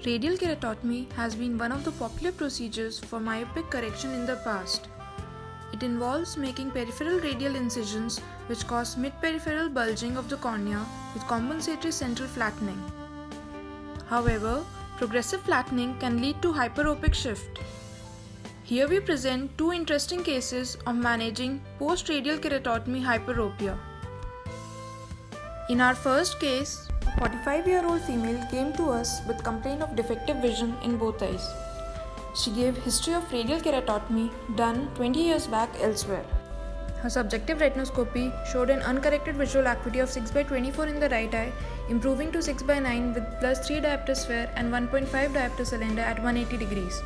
Radial keratotomy has been one of the popular procedures for myopic correction in the past. It involves making peripheral radial incisions which cause mid-peripheral bulging of the cornea with compensatory central flattening. However, progressive flattening can lead to hyperopic shift. Here we present two interesting cases of managing post-radial keratotomy hyperopia. In our first case, a 45-year-old female came to us with complaint of defective vision in both eyes. She gave history of radial keratotomy done 20 years back elsewhere. Her subjective retinoscopy showed an uncorrected visual acuity of 6/24 in the right eye, improving to 6/9 with +3 diopter sphere and 1.5 diopter cylinder at 180 degrees.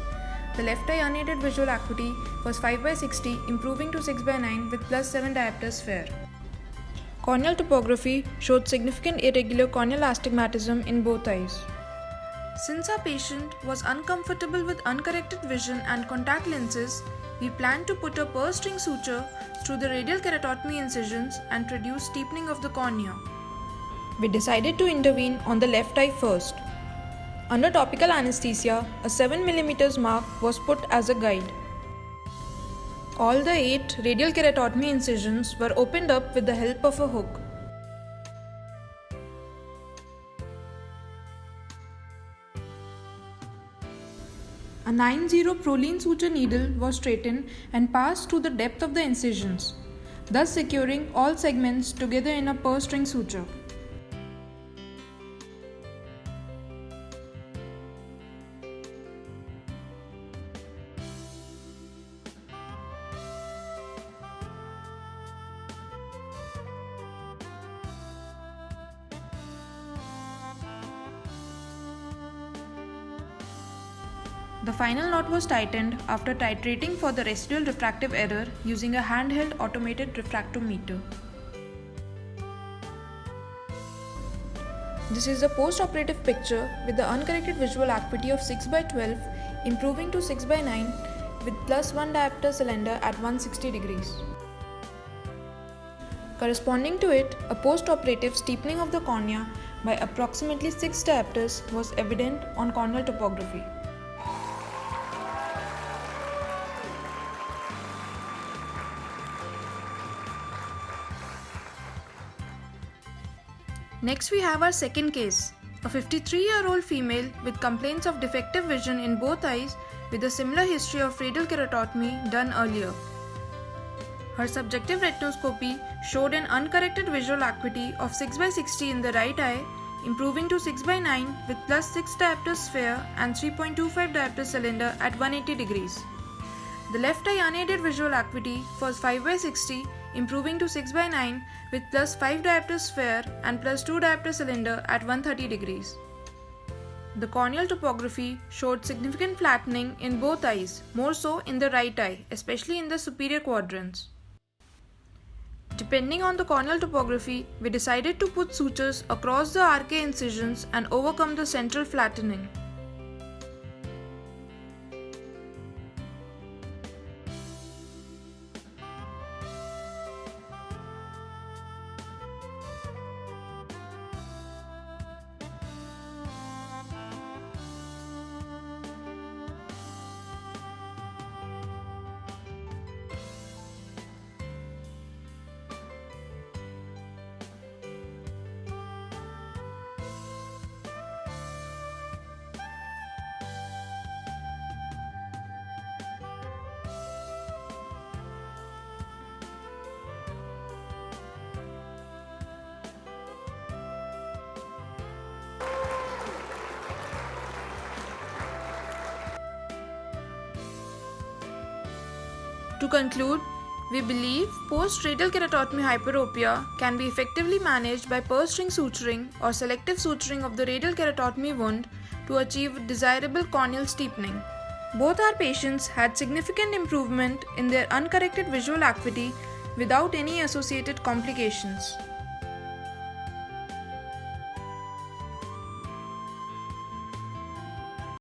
The left eye unaided visual acuity was 5/60, improving to 6/9 with +7 diopter sphere. Corneal topography showed significant irregular corneal astigmatism in both eyes. Since our patient was uncomfortable with uncorrected vision and contact lenses, we planned to put a purse string suture through the radial keratotomy incisions and produce steepening of the cornea. We decided to intervene on the left eye first. Under topical anesthesia, a 7 mm mark was put as a guide. All the 8 radial keratotomy incisions were opened up with the help of a hook. A 9-0 Prolene suture needle was straightened and passed through the depth of the incisions, thus securing all segments together in a purse string suture. The final knot was tightened after titrating for the residual refractive error using a handheld automated refractometer. This is a post-operative picture with the uncorrected visual acuity of 6/12, improving to 6/9 with +1 diopter cylinder at 160 degrees. Corresponding to it, a post-operative steepening of the cornea by approximately 6 diopters was evident on corneal topography. Next we have our second case, a 53-year-old female with complaints of defective vision in both eyes with a similar history of radial keratotomy done earlier. Her subjective retinoscopy showed an uncorrected visual acuity of 6/60 in the right eye, improving to 6/9 with +6 diopter sphere and 3.25 diopter cylinder at 180 degrees. The left eye unaided visual acuity was 5/60, improving to 6/9 with +5 diopter sphere and +2 diopter cylinder at 130 degrees. The corneal topography showed significant flattening in both eyes, more so in the right eye, especially in the superior quadrants. Depending on the corneal topography, we decided to put sutures across the RK incisions and overcome the central flattening. To conclude, we believe post-radial keratotomy hyperopia can be effectively managed by purse string suturing or selective suturing of the radial keratotomy wound to achieve desirable corneal steepening. Both our patients had significant improvement in their uncorrected visual acuity without any associated complications.